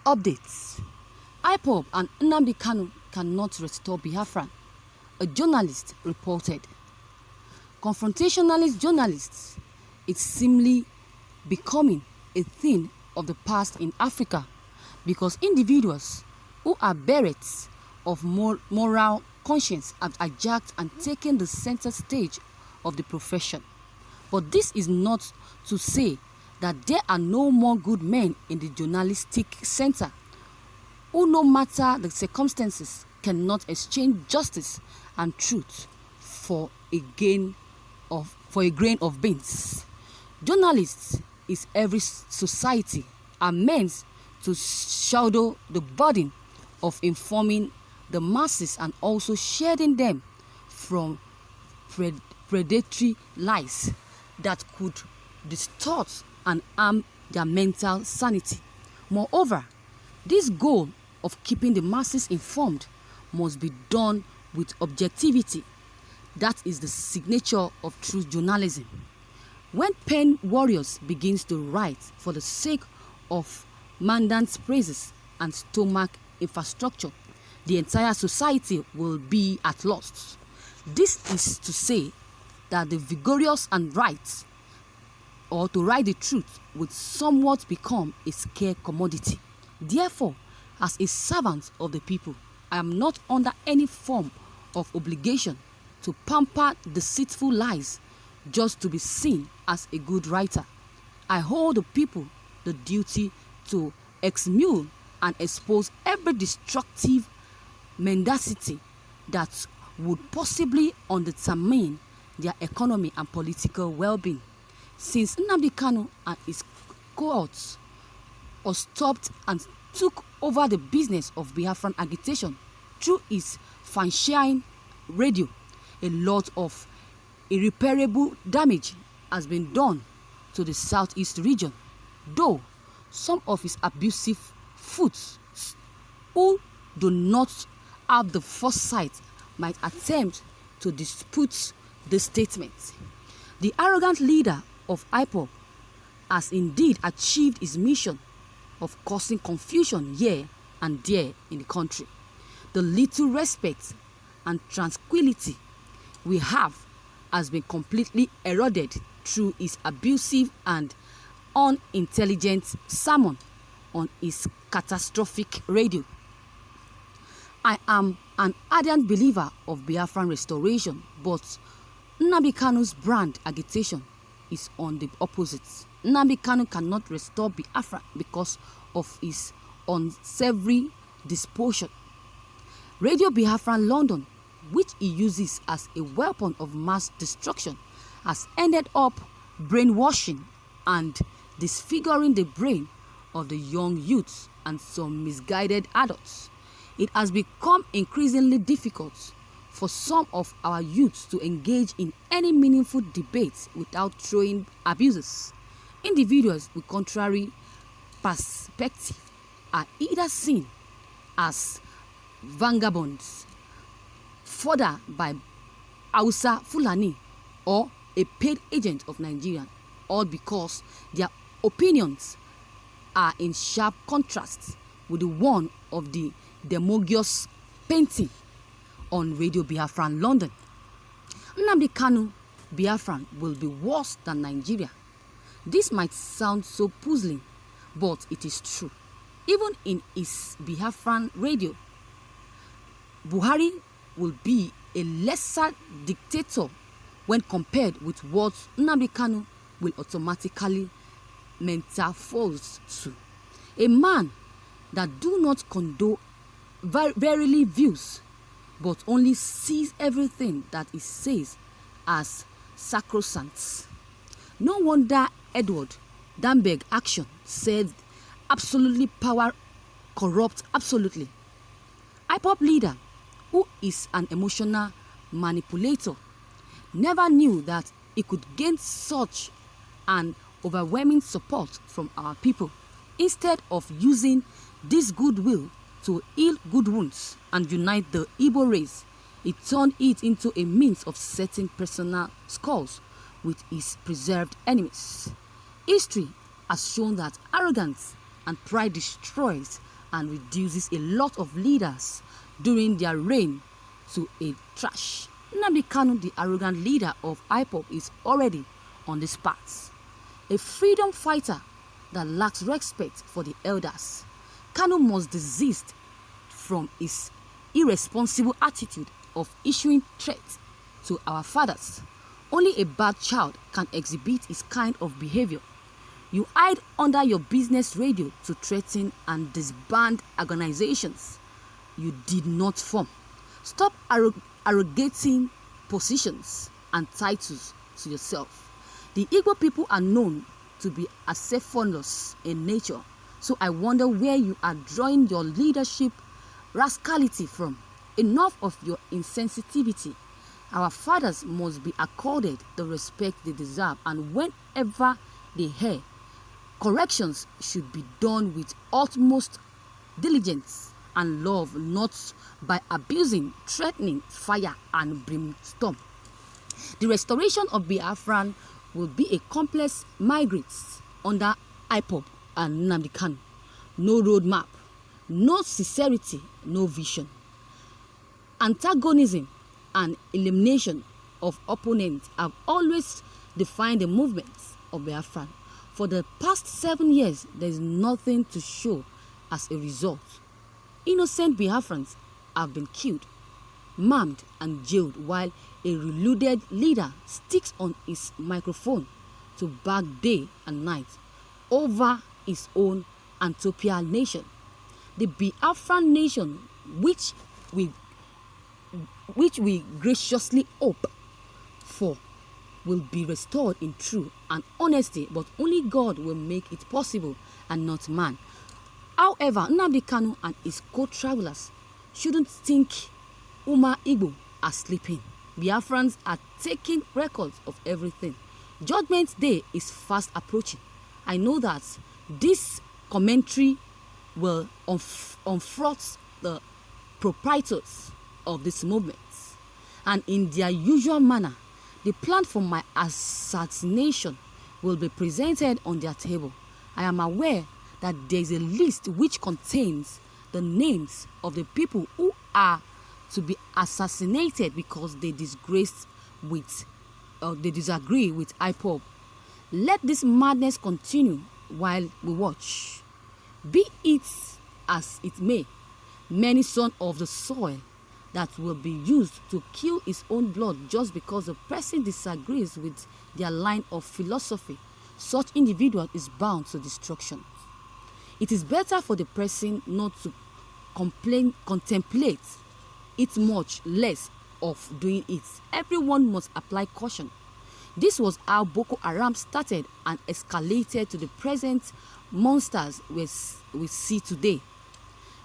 Updates. Ipob and Nnamdi Kanu cannot restore Biafra, a journalist reported. Confrontationalist journalists, it's seemingly becoming a thing of the past in Africa because individuals who are berets of moral conscience have hijacked and taken the center stage of the profession. But this is not to say that there are no more good men in the journalistic center who, no matter the circumstances, cannot exchange justice and truth for a grain of beans. Journalists is every society are meant to shoulder the burden of informing the masses and also shielding them from predatory lies that could distort and harm their mental sanity. Moreover, this goal of keeping the masses informed must be done with objectivity. That is the signature of true journalism. When pen warriors begins to write for the sake of mandant praises and stomach infrastructure, the entire society will be at loss. This is to say that the vigorous and right, or to write the truth, would somewhat become a scarce commodity. Therefore, as a servant of the people, I am not under any form of obligation to pamper deceitful lies just to be seen as a good writer. I hold the people the duty to exmule and expose every destructive mendacity that would possibly undermine their economy and political well-being. Since Nnamdi Kanu and his cohorts stopped and took over the business of Biafran agitation through his fanshine radio, a lot of irreparable damage has been done to the southeast region, though some of his abusive fools who do not have the foresight might attempt to dispute the statement. The arrogant leader of Ipob has indeed achieved his mission of causing confusion here and there in the country. The little respect and tranquility we have has been completely eroded through his abusive and unintelligent sermon on his catastrophic radio. I am an ardent believer of Biafran restoration, but Nnamdi Kanu's brand agitation is on the opposite. Nnamdi Kanu cannot restore Biafra because of his unsavory disposition. Radio Biafran London, which he uses as a weapon of mass destruction, has ended up brainwashing and disfiguring the brain of the young youths and some misguided adults. It has become increasingly difficult for some of our youths to engage in any meaningful debate without throwing abuses. Individuals with contrary perspective are either seen as vagabonds, further by Hausa Fulani, or a paid agent of Nigeria, all because their opinions are in sharp contrast with the one of the Demogius painting on Radio Biafran London. Nnamdi Kanu Biafran will be worse than Nigeria. This might sound so puzzling, but it is true. Even in his Biafran radio, Buhari will be a lesser dictator when compared with what Nnamdi Kanu will automatically metamorphose to. A man that do not condone verily views, but only sees everything that he says as sacrosanct. No wonder Edward Damberg action said absolutely power corrupt absolutely. Ipob leader, who is an emotional manipulator, never knew that he could gain such an overwhelming support from our people. Instead of using this goodwill to heal good wounds and unite the Igbo race, he turned it into a means of setting personal scores with his preserved enemies. History has shown that arrogance and pride destroys and reduces a lot of leaders during their reign to a trash. Nnamdi Kanu, the arrogant leader of Ipob, is already on this path. A freedom fighter that lacks respect for the elders, Kanu must desist from his irresponsible attitude of issuing threats to our fathers. Only a bad child can exhibit his kind of behavior. You hide under your business radio to threaten and disband organizations you did not form. Stop arrogating positions and titles to yourself. The Igbo people are known to be acephalous in nature, so I wonder where you are drawing your leadership rascality from. Enough of your insensitivity. Our fathers must be accorded the respect they deserve, and whenever they hear, corrections should be done with utmost diligence and love, not by abusing, threatening, fire and brimstone. The restoration of Biafran will be a complex migrate under Ipob and Nnamdi Kanu. No roadmap, no sincerity, no vision. Antagonism and elimination of opponents have always defined the movements of Biafran. For the past 7 years, there is nothing to show as a result. Innocent Biafrans have been killed, maimed and jailed, while a deluded leader sticks on his microphone to bark day and night over his own Antopia nation. The Biafran nation, which we graciously hope for, will be restored in truth and honesty, but only God will make it possible and not man. However, Nnamdi Kanu and his co-travelers shouldn't think Uma Igbo are sleeping. Biafrans are taking records of everything. Judgment Day is fast approaching. I know that this commentary will unfroth the proprietors of this movement, and in their usual manner, the plan for my assassination will be presented on their table. I am aware that there is a list which contains the names of the people who are to be assassinated because they disagree with Ipob. Let this madness continue while we watch. Be it as it may, many sons of the soil that will be used to kill his own blood just because the person disagrees with their line of philosophy, such individual is bound to destruction. It is better for the person not to contemplate it, much less of doing it. Everyone must apply caution. This was how Boko Haram started and escalated to the present monsters we see today.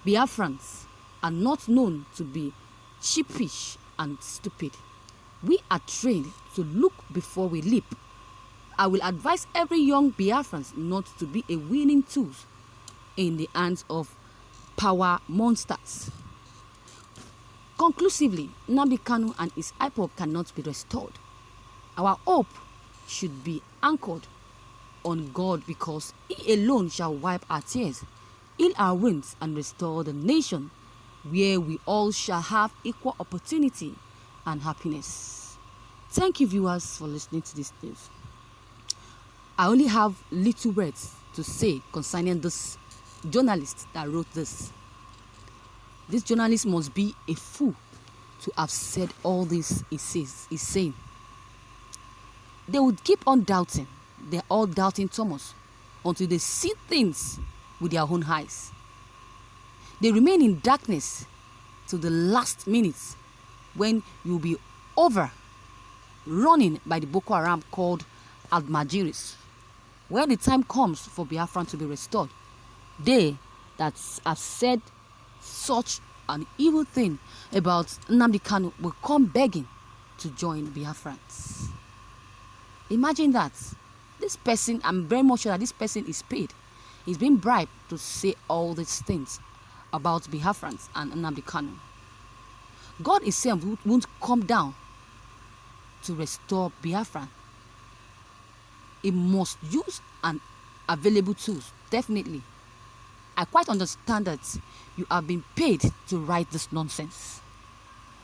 Biafrans are not known to be sheepish and stupid. We are trained to look before we leap. I will advise every young Biafran not to be a willing tool in the hands of power monsters. Conclusively, Nnamdi Kanu and his Ipob cannot be restored. Our hope should be anchored on God, because He alone shall wipe our tears, heal our wounds, and restore the nation, where we all shall have equal opportunity and happiness. Thank you, viewers, for listening to this news. I only have little words to say concerning this journalist that wrote this. This journalist must be a fool to have said all this he's saying. They would keep on doubting. They're all doubting Thomas until they see things with their own eyes. They remain in darkness till the last minutes, when you'll be overrunning by the Boko Haram called Almajiris. When the time comes for Biafran to be restored, they that have said such an evil thing about Nnamdi Kanu will come begging to join Biafrans. Imagine that. This person, I'm very much sure that this person is paid. He's been bribed to say all these things about Biafrans and Nnamdi Kanu. God Himself won't come down to restore Biafran. He must use an available tools, definitely. I quite understand that you have been paid to write this nonsense.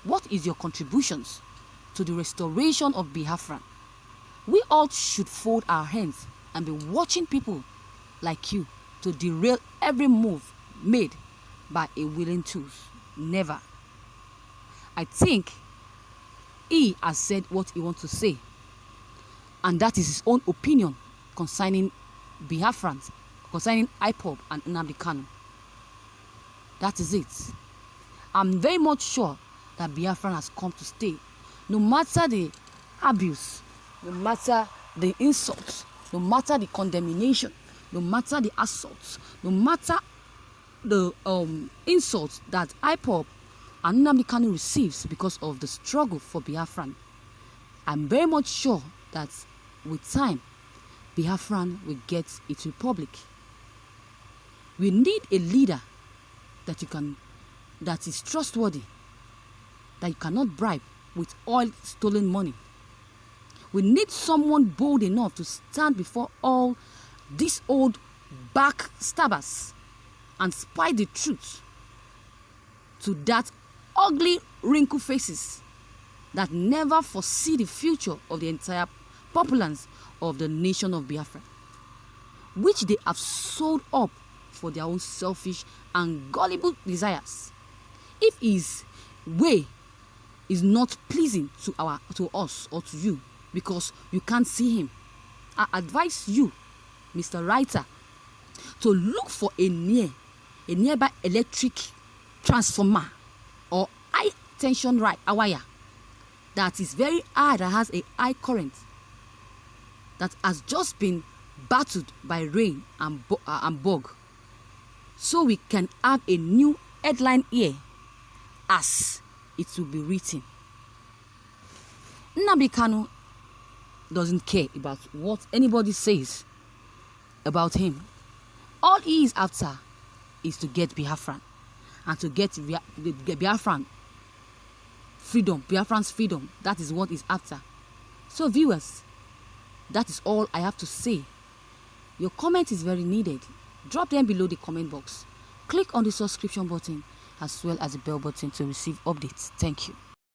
What is your contributions to the restoration of Biafra? We all should fold our hands and be watching people like you to derail every move made by a willing tools. Never. I think he has said what he wants to say, and that is his own opinion concerning Biafrans, concerning Ipob and Nnamdi Kanu. That is it. I'm very much sure that Biafra has come to stay. No matter the abuse, no matter the insults, no matter the condemnation, no matter the assaults, no matter the insults that Ipob and Nnamdi Kanu receives because of the struggle for Biafran, I'm very much sure that with time, Biafran will get its republic. We need a leader that is trustworthy, that you cannot bribe with all stolen money. We need someone bold enough to stand before all these old backstabbers and spite the truth to that ugly wrinkled faces that never foresee the future of the entire populace of the nation of Biafra, which they have sold up for their own selfish and gullible desires. If his way is not pleasing to us or to you because you can't see him, I advise you, Mr. Writer, to look for a nearby electric transformer or high tension wire that is very high, that has a high current, that has just been battered by rain and bog, so we can have a new headline here as it will be written. Nnamdi Kanu doesn't care about what anybody says about him. All he is after is to get Biafran and to get Biafran freedom, Biafran's freedom. That is what he's after. So viewers, that is all I have to say. Your comment is very needed. Drop them below the comment box. Click on the subscription button as well as the bell button to receive updates. Thank you.